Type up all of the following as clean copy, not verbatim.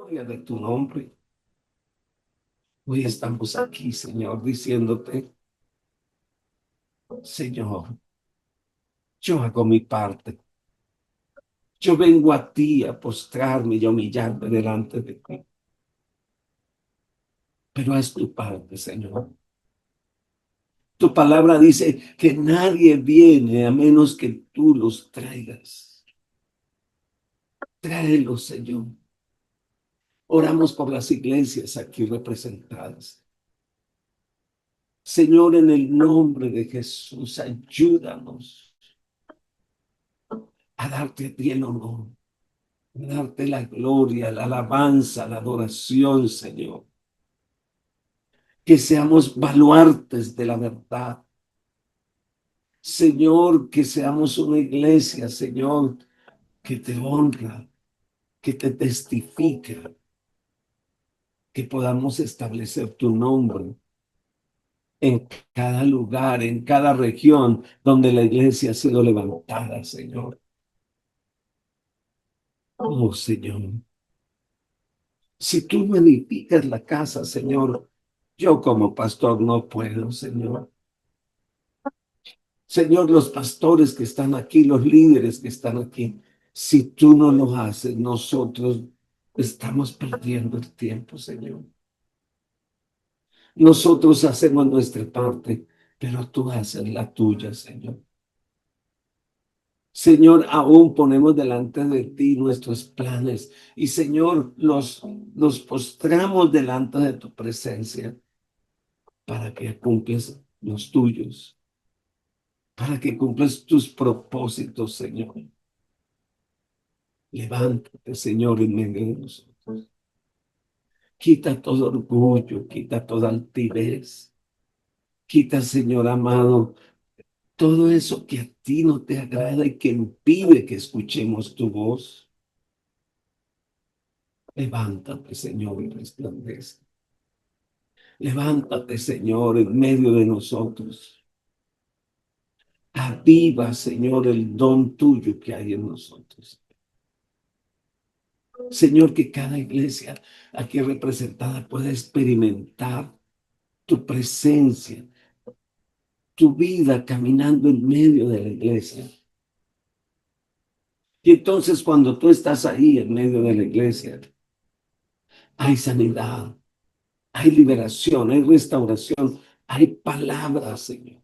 gloria de tu nombre. Hoy estamos aquí, Señor, diciéndote, Señor, yo hago mi parte. Yo vengo a ti a postrarme y a humillarme delante de ti. Pero haz tu parte, Señor. Tu palabra dice que nadie viene a menos que tú los traigas. Tráelos, Señor. Oramos por las iglesias aquí representadas. Señor, en el nombre de Jesús, ayúdanos a darte a ti el honor, a darte la gloria, la alabanza, la adoración, Señor. Que seamos baluartes de la verdad. Señor, que seamos una iglesia, Señor, que te honra, que te testifica, que podamos establecer tu nombre en cada lugar, en cada región donde la iglesia ha sido levantada, Señor. Oh, Señor, si tú no edificas la casa, Señor, yo como pastor no puedo, Señor. Señor, los pastores que están aquí, los líderes que están aquí, si tú no lo haces, nosotros estamos perdiendo el tiempo, Señor. Nosotros hacemos nuestra parte, pero tú haces la tuya, Señor. Señor, aún ponemos delante de ti nuestros planes y Señor, los postramos delante de tu presencia para que cumplas los tuyos, para que cumplas tus propósitos, Señor. Levántate, Señor, en medio de nosotros. Quita todo orgullo, quita toda altivez. Quita, Señor amado, todo eso que a ti no te agrada y que impide que escuchemos tu voz. Levántate, Señor, y resplandece. Levántate, Señor, en medio de nosotros. Aviva, Señor, el don tuyo que hay en nosotros. Señor, que cada iglesia aquí representada pueda experimentar tu presencia, tu vida caminando en medio de la iglesia. Y entonces cuando tú estás ahí en medio de la iglesia, hay sanidad, hay liberación, hay restauración, hay palabras, Señor.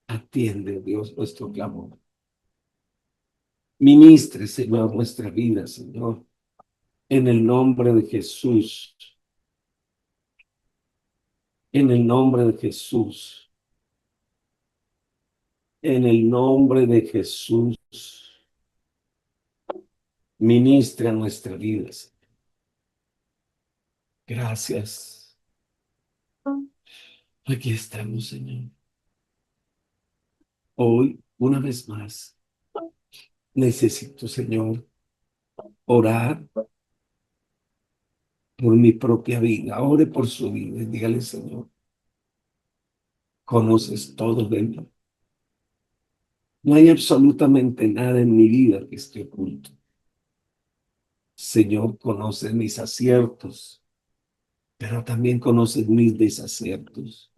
Atiende, Dios, nuestro clamor. Ministre, Señor, nuestra vida, Señor, en el nombre de Jesús, en el nombre de Jesús, en el nombre de Jesús. Ministra nuestra vida, Señor. Gracias. Aquí estamos, Señor. Hoy, una vez más, necesito, Señor, orar por mi propia vida. Ore por su vida y dígale, Señor, conoces todo de mí. No hay absolutamente nada en mi vida que esté oculto. Señor, conoces mis aciertos, pero también conoces mis desaciertos.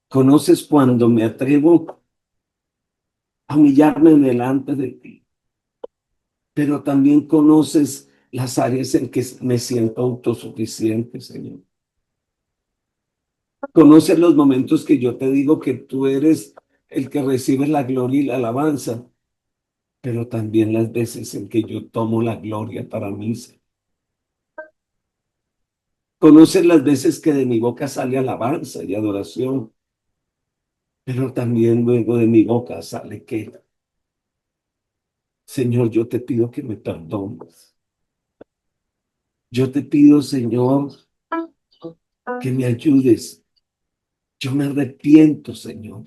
Conoces cuando me atrevo a humillarme delante de ti, pero también conoces las áreas en que me siento autosuficiente, Señor. Conoces los momentos que yo te digo que tú eres el que recibe la gloria y la alabanza, pero también las veces en que yo tomo la gloria para mí. Conoces las veces que de mi boca sale alabanza y adoración, pero también luego de mi boca sale que, Señor, yo te pido que me perdones. Yo te pido, Señor, que me ayudes. Yo me arrepiento, Señor.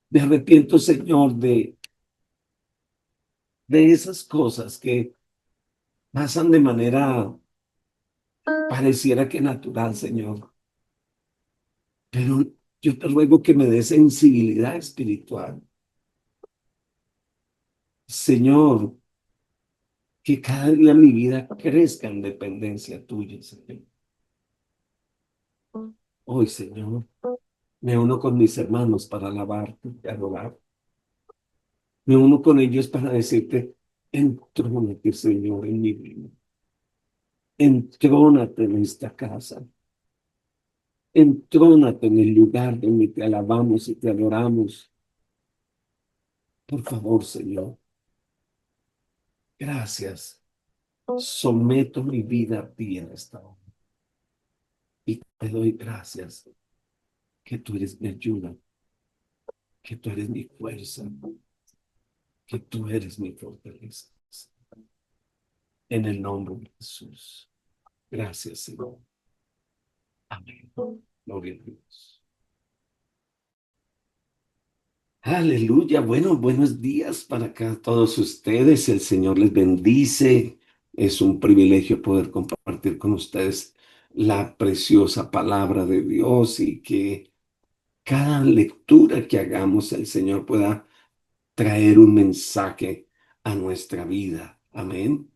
Me arrepiento, Señor, de esas cosas que pasan de manera pareciera que natural, Señor. Pero yo te ruego que me des sensibilidad espiritual. Señor, que cada día mi vida crezca en dependencia tuya, Señor. Hoy, Señor, me uno con mis hermanos para alabarte y adorar. Me uno con ellos para decirte, entrónate, Señor, en mi vida. Entrónate en esta casa. Entrónate en el lugar donde te alabamos y te adoramos. Por favor, Señor. Gracias. Someto mi vida a ti en esta hora. Y te doy gracias que tú eres mi ayuda, que tú eres mi fuerza, que tú eres mi fortaleza. En el nombre de Jesús. Gracias, Señor. Amén. Gloria a Dios. Aleluya. Bueno, buenos días para acá todos ustedes. El Señor les bendice. Es un privilegio poder compartir con ustedes la preciosa palabra de Dios y que cada lectura que hagamos el Señor pueda traer un mensaje a nuestra vida. Amén.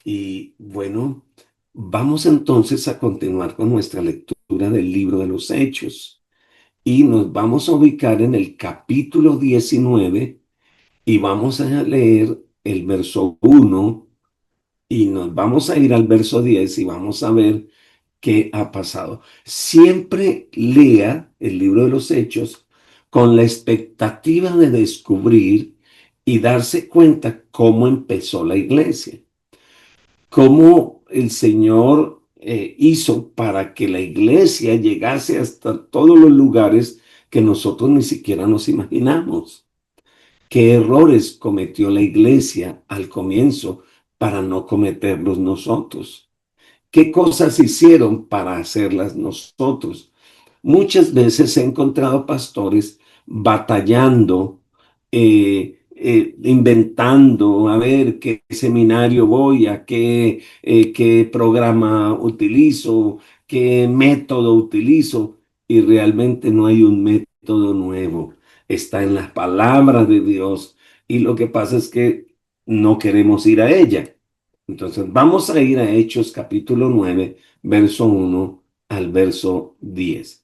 Y bueno, vamos entonces a continuar con nuestra lectura del libro de los Hechos y nos vamos a ubicar en el capítulo 19 y vamos a leer el verso 1 y nos vamos a ir al verso 10 y vamos a ver qué ha pasado. Siempre lea el libro de los Hechos con la expectativa de descubrir y darse cuenta cómo empezó la iglesia, cómo el Señor hizo para que la iglesia llegase hasta todos los lugares que nosotros ni siquiera nos imaginamos. ¿Qué errores cometió la iglesia al comienzo para no cometerlos nosotros? ¿Qué cosas hicieron para hacerlas nosotros? Muchas veces he encontrado pastores batallando, inventando, a ver qué seminario voy, qué programa utilizo, qué método utilizo, y realmente no hay un método nuevo. Está en las palabras de Dios y lo que pasa es que no queremos ir a ella. Entonces vamos a ir a Hechos capítulo 9, verso 1 al verso 10.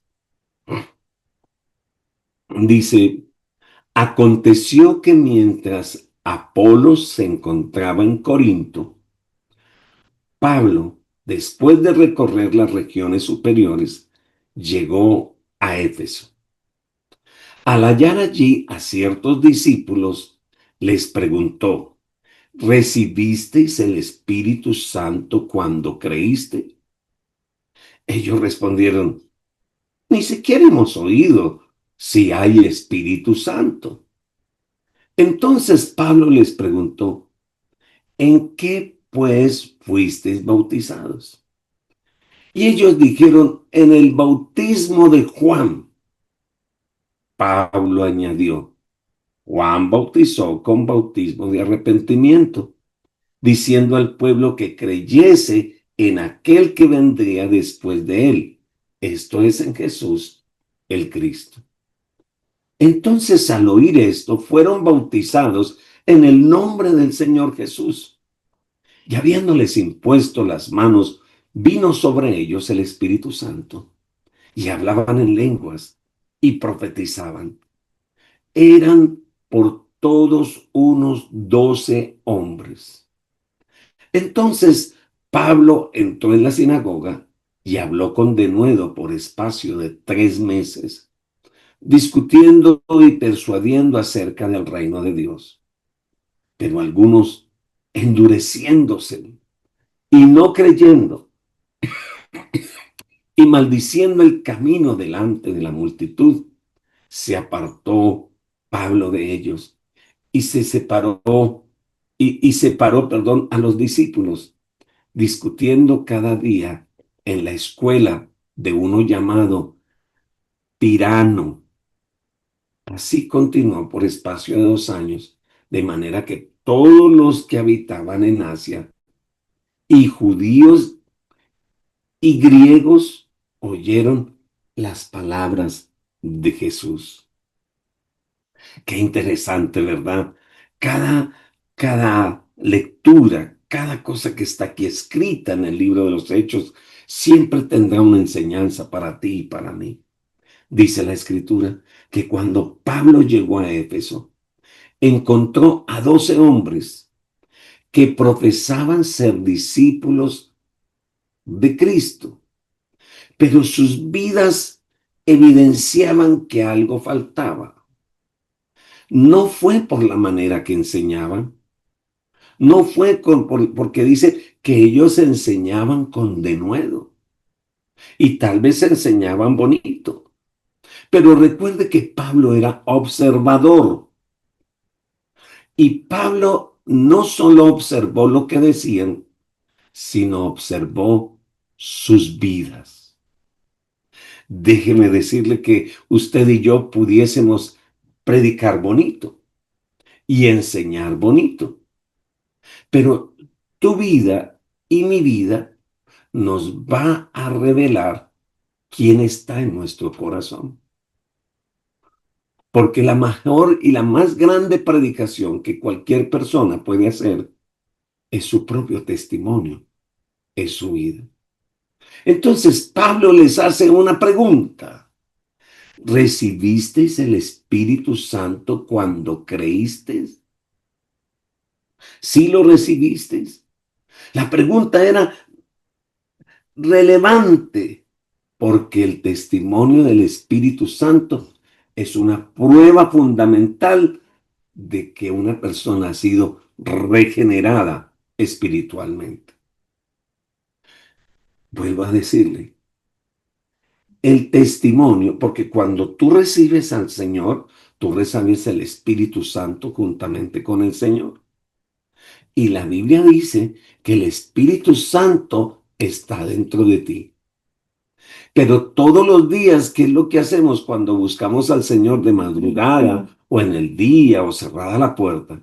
Dice, aconteció que mientras Apolos se encontraba en Corinto, Pablo, después de recorrer las regiones superiores, llegó a Éfeso. Al hallar allí a ciertos discípulos, les preguntó, ¿recibisteis el Espíritu Santo cuando creíste? Ellos respondieron, ni siquiera hemos oído si hay Espíritu Santo. Entonces Pablo les preguntó, ¿en qué pues fuisteis bautizados? Y ellos dijeron, en el bautismo de Juan. Pablo añadió, Juan bautizó con bautismo de arrepentimiento, diciendo al pueblo que creyese en aquel que vendría después de él, esto es en Jesús, el Cristo. Entonces, al oír esto, fueron bautizados en el nombre del Señor Jesús. Y habiéndoles impuesto las manos, vino sobre ellos el Espíritu Santo, y hablaban en lenguas y profetizaban. Eran por todos unos 12 hombres. Entonces Pablo entró en la sinagoga y habló con denuedo por espacio de 3 meses, discutiendo y persuadiendo acerca del reino de Dios. Pero algunos, endureciéndose y no creyendo, y maldiciendo el camino delante de la multitud, se apartó Pablo de ellos y se separó, separó, a los discípulos, discutiendo cada día en la escuela de uno llamado Tirano. Así continuó por espacio de 2 años, de manera que todos los que habitaban en Asia, y judíos y griegos, oyeron las palabras de Jesús. Qué interesante, ¿verdad? Cada lectura cada cosa que está aquí escrita en el libro de los Hechos siempre tendrá una enseñanza para ti y para mí. Dice la Escritura que cuando Pablo llegó a Éfeso, encontró a 12 hombres que profesaban ser discípulos de Cristo, pero sus vidas evidenciaban que algo faltaba. No fue por la manera que enseñaban, no fue porque dice que ellos enseñaban con denuedo y tal vez enseñaban bonito. Pero recuerde que Pablo era observador y Pablo no solo observó lo que decían, sino observó sus vidas. Déjeme decirle que usted y yo pudiésemos predicar bonito y enseñar bonito, pero tu vida y mi vida nos va a revelar quién está en nuestro corazón. Porque la mejor y la más grande predicación que cualquier persona puede hacer es su propio testimonio, es su vida. Entonces Pablo les hace una pregunta. ¿Recibisteis el Espíritu Santo cuando creísteis? ¿Sí lo recibisteis? La pregunta era relevante porque el testimonio del Espíritu Santo es una prueba fundamental de que una persona ha sido regenerada espiritualmente. Vuelvo a decirle, el testimonio, porque cuando tú recibes al Señor, tú recibes el Espíritu Santo juntamente con el Señor. Y la Biblia dice que el Espíritu Santo está dentro de ti. Pero todos los días, ¿qué es lo que hacemos cuando buscamos al Señor de madrugada o en el día o cerrada la puerta?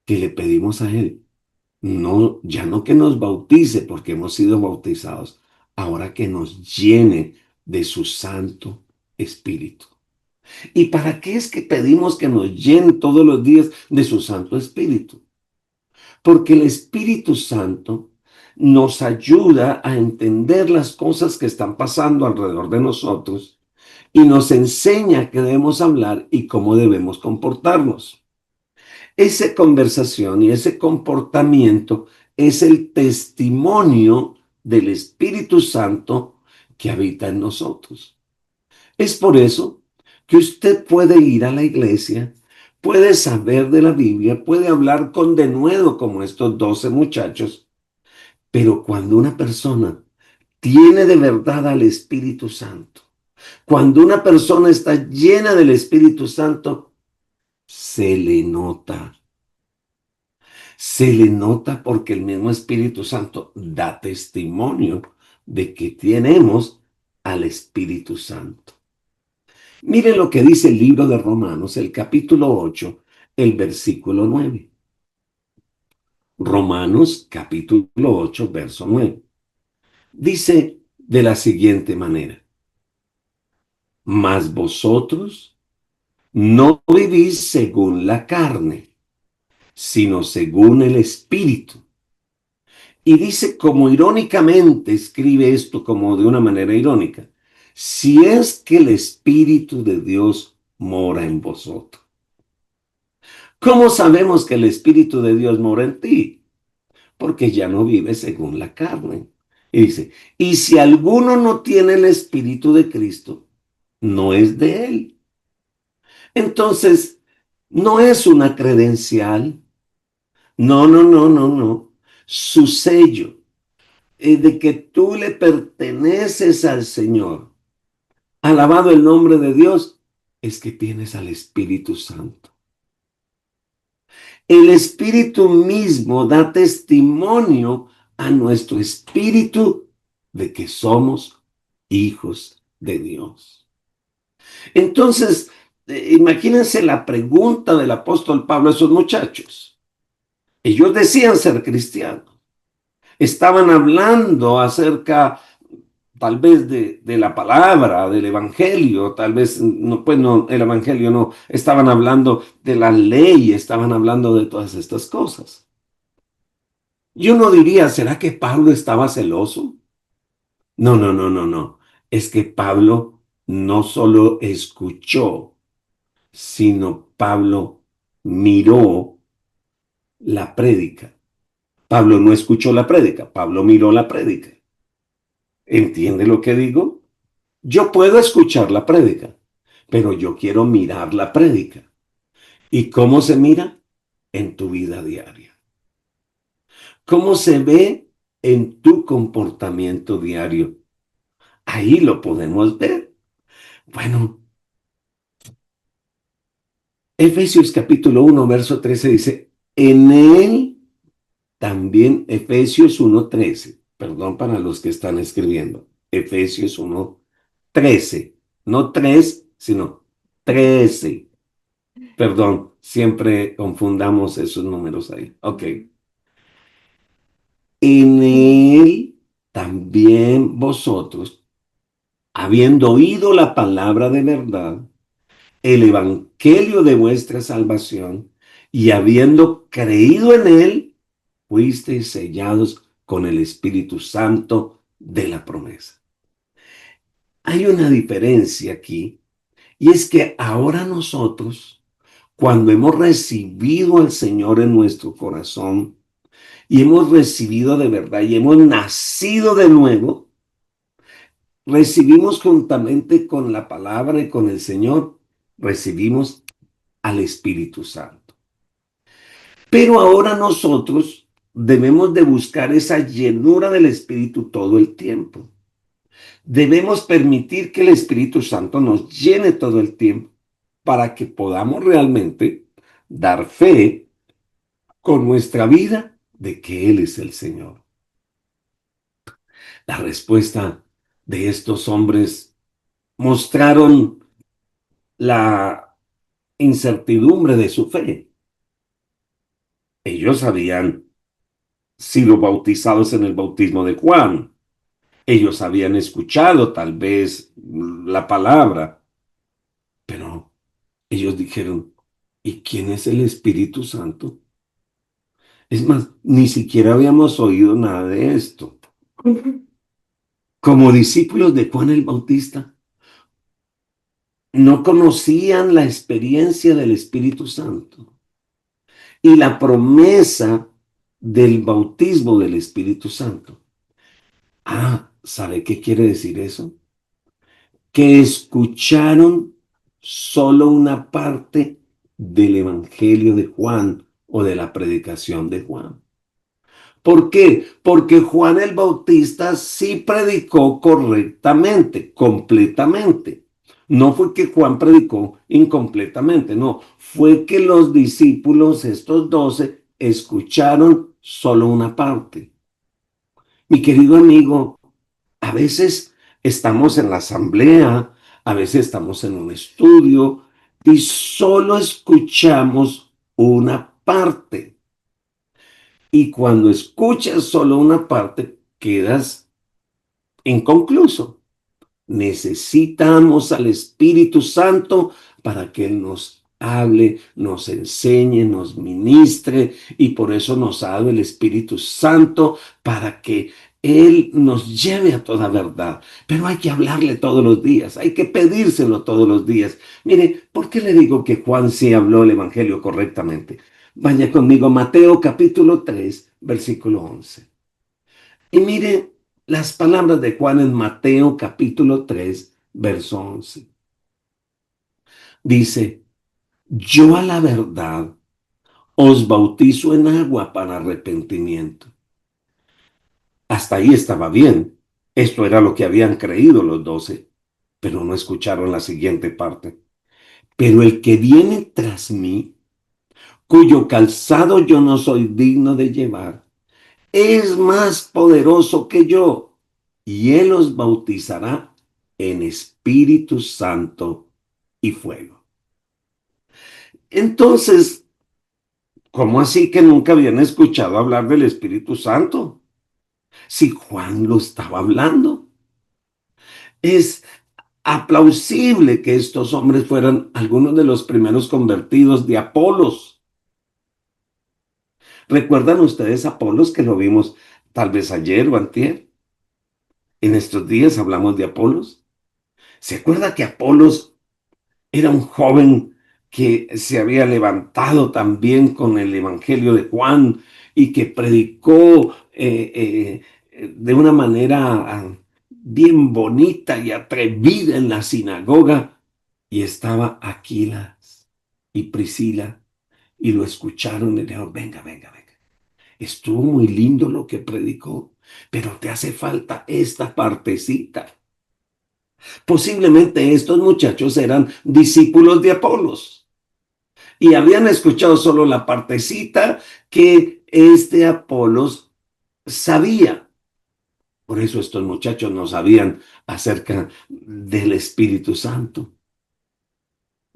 Que le pedimos a Él. No, ya no que nos bautice porque hemos sido bautizados, ahora que nos llene de su Santo Espíritu. ¿Y para qué es que pedimos que nos llene todos los días de su Santo Espíritu? Porque el Espíritu Santo nos ayuda a entender las cosas que están pasando alrededor de nosotros y nos enseña qué debemos hablar y cómo debemos comportarnos. Esa conversación y ese comportamiento es el testimonio del Espíritu Santo que habita en nosotros. Es por eso que usted puede ir a la iglesia, puede saber de la Biblia, puede hablar con denuedo como estos 12 muchachos, pero cuando una persona tiene de verdad al Espíritu Santo, cuando una persona está llena del Espíritu Santo, se le nota. Se le nota porque el mismo Espíritu Santo da testimonio de que tenemos al Espíritu Santo. Mire lo que dice el libro de Romanos, el capítulo 8, el versículo 9. Romanos capítulo 8, verso 9. Dice de la siguiente manera: mas vosotros no vivís según la carne, sino según el Espíritu. Y dice como irónicamente, escribe esto como de una manera irónica: si es que el Espíritu de Dios mora en vosotros. ¿Cómo sabemos que el Espíritu de Dios mora en ti? Porque ya no vives según la carne. Y dice, y si alguno no tiene el Espíritu de Cristo, no es de él. Entonces, no es una credencial. No, no, no, no, no. Su sello de que tú le perteneces al Señor. Alabado el nombre de Dios, es que tienes al Espíritu Santo. El Espíritu mismo da testimonio a nuestro espíritu de que somos hijos de Dios. Entonces, imagínense la pregunta del apóstol Pablo a esos muchachos. Ellos decían ser cristianos. Estaban hablando acerca tal vez de la palabra, del evangelio, tal vez, no, pues no, el evangelio no, estaban hablando de la ley, estaban hablando de todas estas cosas. Yo no diría, ¿será que Pablo estaba celoso? No, no, no, no, no. Es que Pablo no solo escuchó, sino Pablo miró la prédica. Pablo no escuchó la prédica, Pablo miró la prédica. ¿Entiende lo que digo? Yo puedo escuchar la prédica, pero yo quiero mirar la prédica. ¿Y cómo se mira? En tu vida diaria. ¿Cómo se ve en tu comportamiento diario? Ahí lo podemos ver. Bueno, Efesios capítulo 1 verso 13 dice, en él también, Efesios 1:13, perdón para los que están escribiendo, Efesios 1:13, no 3, sino 13. Perdón, siempre confundamos esos números ahí. Ok. En él también vosotros, habiendo oído la palabra de verdad, el evangelio de vuestra salvación, y habiendo creído en él, fuisteis sellados con el Espíritu Santo de la promesa. Hay una diferencia aquí, y es que ahora nosotros, cuando hemos recibido al Señor en nuestro corazón, y hemos recibido de verdad, y hemos nacido de nuevo, recibimos juntamente con la palabra y con el Señor, recibimos al Espíritu Santo. Pero ahora nosotros debemos de buscar esa llenura del Espíritu todo el tiempo. Debemos permitir que el Espíritu Santo nos llene todo el tiempo para que podamos realmente dar fe con nuestra vida de que Él es el Señor. La respuesta de estos hombres mostraron la incertidumbre de su fe. Ellos habían sido bautizados en el bautismo de Juan. Ellos habían escuchado tal vez la palabra, pero ellos dijeron, ¿y quién es el Espíritu Santo? Es más, ni siquiera habíamos oído nada de esto. Como discípulos de Juan el Bautista, no conocían la experiencia del Espíritu Santo y la promesa del bautismo del Espíritu Santo. Ah, ¿sabe qué quiere decir eso? Que escucharon solo una parte del Evangelio de Juan o de la predicación de Juan. ¿Por qué? Porque Juan el Bautista sí predicó correctamente, completamente. No fue que Juan predicó incompletamente, no. Fue que los discípulos, estos 12, escucharon solo una parte. Mi querido amigo, a veces estamos en la asamblea, a veces estamos en un estudio y solo escuchamos una parte. Y cuando escuchas solo una parte, quedas inconcluso. Necesitamos al Espíritu Santo para que Él nos hable, nos enseñe, nos ministre, y por eso nos ha dado el Espíritu Santo para que Él nos lleve a toda verdad. Pero hay que hablarle todos los días, hay que pedírselo todos los días. Mire, ¿por qué le digo que Juan sí habló el Evangelio correctamente? Vaya conmigo, Mateo capítulo 3, versículo 11. Y mire las palabras de Juan en Mateo capítulo 3, verso 11. Dice, yo a la verdad os bautizo en agua para arrepentimiento. Hasta ahí estaba bien. Esto era lo que habían creído los 12, pero no escucharon la siguiente parte. Pero el que viene tras mí, cuyo calzado yo no soy digno de llevar, es más poderoso que yo, y él os bautizará en Espíritu Santo y fuego. Entonces, ¿cómo así que nunca habían escuchado hablar del Espíritu Santo? Si Juan lo estaba hablando. Es aplausible que estos hombres fueran algunos de los primeros convertidos de Apolos. ¿Recuerdan ustedes a Apolos, que lo vimos tal vez ayer o antier? En estos días hablamos de Apolos. ¿Se acuerda que Apolos era un joven que se había levantado también con el Evangelio de Juan y que predicó de una manera bien bonita y atrevida en la sinagoga? Y estaba Aquilas y Priscila y lo escucharon y le dijeron, venga, venga, venga. Estuvo muy lindo lo que predicó, pero te hace falta esta partecita. Posiblemente estos muchachos eran discípulos de Apolos y habían escuchado solo la partecita que este Apolos sabía. Por eso estos muchachos no sabían acerca del Espíritu Santo.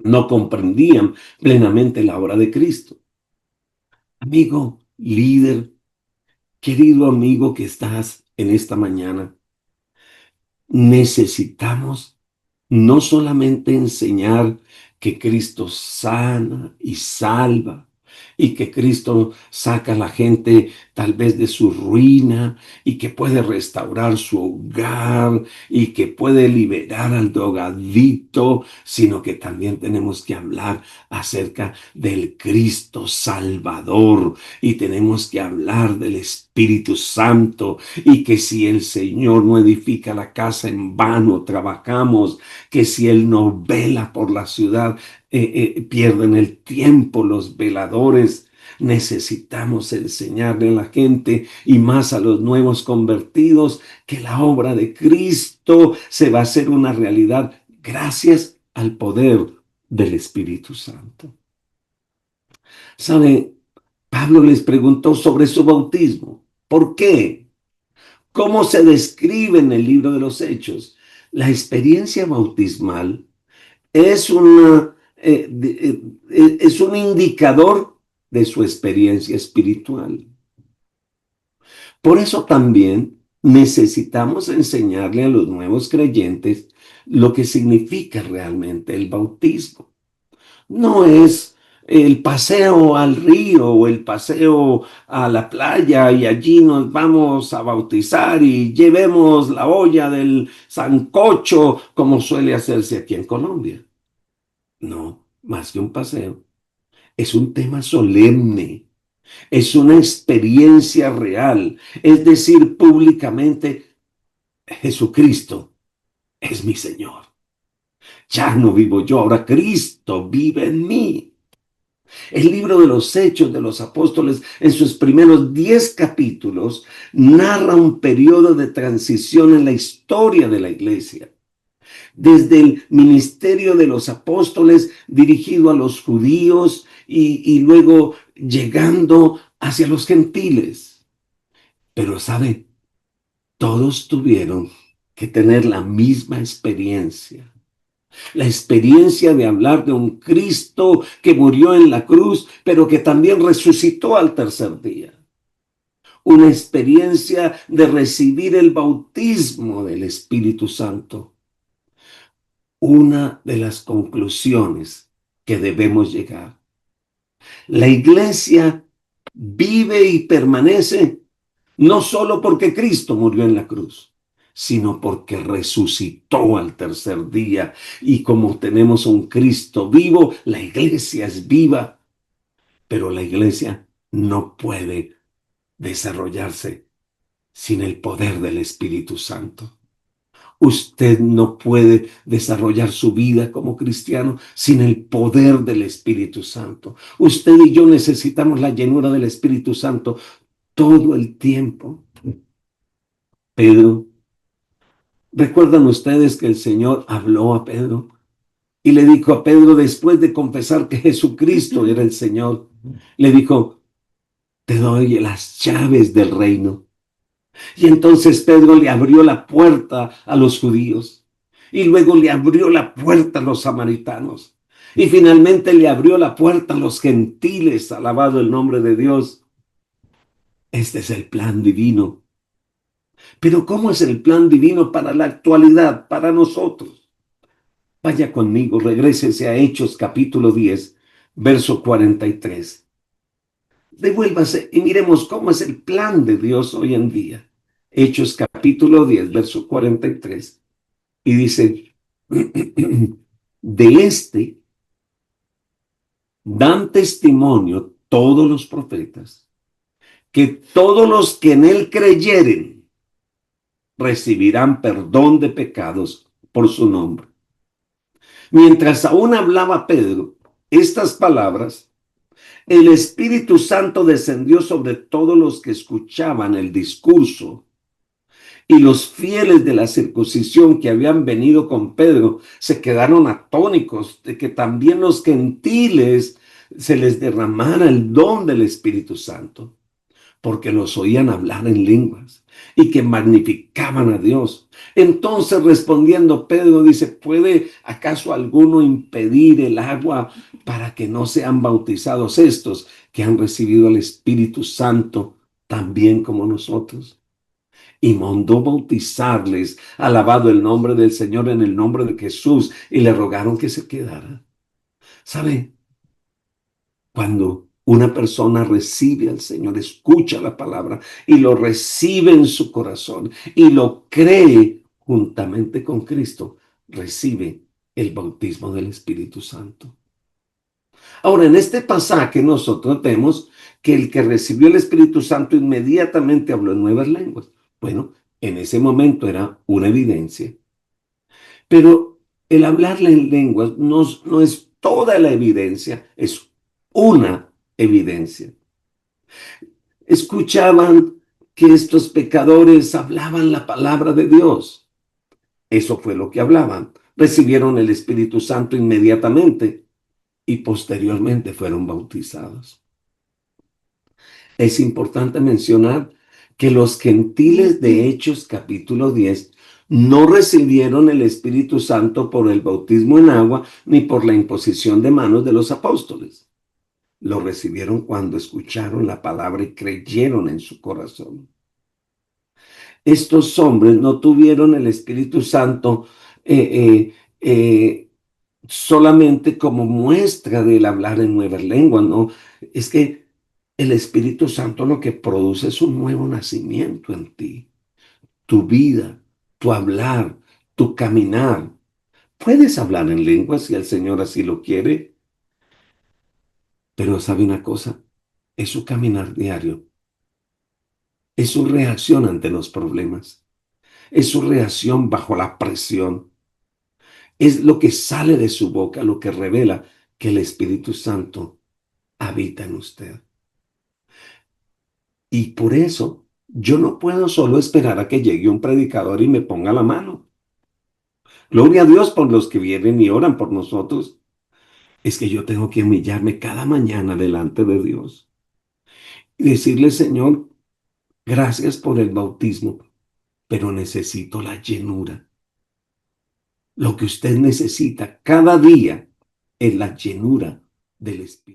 No comprendían plenamente la obra de Cristo. Amigo, líder, querido amigo que estás en esta mañana, necesitamos no solamente enseñar que Cristo sana y salva y que Cristo saca a la gente tal vez de su ruina y que puede restaurar su hogar y que puede liberar al drogadicto, sino que también tenemos que hablar acerca del Cristo Salvador y tenemos que hablar del Espíritu Santo, y que si el Señor no edifica la casa, en vano trabajamos, que si Él no vela por la ciudad, pierden el tiempo los veladores. Necesitamos enseñarle a la gente y más a los nuevos convertidos que la obra de Cristo se va a hacer una realidad gracias al poder del Espíritu Santo. ¿Sabe? Pablo les preguntó sobre su bautismo. ¿Por qué? ¿Cómo se describe en el libro de los Hechos? La experiencia bautismal es es un indicador de su experiencia espiritual. Por eso también necesitamos enseñarle a los nuevos creyentes lo que significa realmente el bautismo. No es el paseo al río o el paseo a la playa y allí nos vamos a bautizar y llevemos la olla del sancocho como suele hacerse aquí en Colombia. No, más que un paseo. Es un tema solemne, es una experiencia real, es decir, públicamente, Jesucristo es mi Señor. Ya no vivo yo, ahora Cristo vive en mí. El libro de los Hechos de los Apóstoles, en sus primeros 10 capítulos, narra un periodo de transición en la historia de la iglesia. Desde el ministerio de los apóstoles dirigido a los judíos y luego llegando hacia los gentiles. Pero, ¿sabe? Todos tuvieron que tener la misma experiencia. La experiencia de hablar de un Cristo que murió en la cruz, pero que también resucitó al tercer día. Una experiencia de recibir el bautismo del Espíritu Santo. Una de las conclusiones que debemos llegar. La iglesia vive y permanece no solo porque Cristo murió en la cruz, sino porque resucitó al tercer día. Y como tenemos un Cristo vivo, la iglesia es viva, pero la iglesia no puede desarrollarse sin el poder del Espíritu Santo. Usted no puede desarrollar su vida como cristiano sin el poder del Espíritu Santo. Usted y yo necesitamos la llenura del Espíritu Santo todo el tiempo. Pedro, ¿recuerdan ustedes que el Señor habló a Pedro? Y le dijo a Pedro, después de confesar que Jesucristo era el Señor, le dijo, te doy las llaves del reino. Y entonces Pedro le abrió la puerta a los judíos y luego le abrió la puerta a los samaritanos y finalmente le abrió la puerta a los gentiles, alabado el nombre de Dios. Este es el plan divino. Pero ¿cómo es el plan divino para la actualidad, para nosotros? Vaya conmigo, regrésese a Hechos capítulo 10, verso 43. Devuélvase y miremos cómo es el plan de Dios hoy en día. Hechos capítulo 10, verso 43. Y dice, de este dan testimonio todos los profetas, que todos los que en él creyeren recibirán perdón de pecados por su nombre. Mientras aún hablaba Pedro estas palabras, el Espíritu Santo descendió sobre todos los que escuchaban el discurso, y los fieles de la circuncisión que habían venido con Pedro se quedaron atónicos de que también los gentiles se les derramara el don del Espíritu Santo, porque los oían hablar en lenguas y que magnificaban a Dios. Entonces respondiendo Pedro dice, ¿puede acaso alguno impedir el agua para que no sean bautizados estos que han recibido el Espíritu Santo también como nosotros? Y mandó bautizarles, alabado el nombre del Señor, en el nombre de Jesús, y le rogaron que se quedara. ¿Sabe? Cuando una persona recibe al Señor, escucha la palabra y lo recibe en su corazón y lo cree juntamente con Cristo, recibe el bautismo del Espíritu Santo. Ahora, en este pasaje nosotros vemos que el que recibió el Espíritu Santo inmediatamente habló en nuevas lenguas. Bueno, en ese momento era una evidencia, pero el hablarle en lenguas no es toda la evidencia, es una evidencia. Escuchaban que estos pecadores hablaban la palabra de Dios. Eso fue lo que hablaban. Recibieron el Espíritu Santo inmediatamente y posteriormente fueron bautizados. Es importante mencionar que los gentiles de Hechos capítulo 10 no recibieron el Espíritu Santo por el bautismo en agua ni por la imposición de manos de los apóstoles. Lo recibieron cuando escucharon la palabra y creyeron en su corazón. Estos hombres no tuvieron el Espíritu Santo eh, eh, eh, solamente como muestra del hablar en nuevas lenguas, ¿no? Es que el Espíritu Santo lo que produce es un nuevo nacimiento en ti, tu vida, tu hablar, tu caminar. Puedes hablar en lenguas si el Señor así lo quiere, pero sabe una cosa, es su caminar diario, es su reacción ante los problemas, es su reacción bajo la presión. Es lo que sale de su boca, lo que revela que el Espíritu Santo habita en usted. Y por eso yo no puedo solo esperar a que llegue un predicador y me ponga la mano. Gloria a Dios por los que vienen y oran por nosotros. Es que yo tengo que humillarme cada mañana delante de Dios y decirle, Señor, gracias por el bautismo, pero necesito la llenura. Lo que usted necesita cada día es la llenura del Espíritu.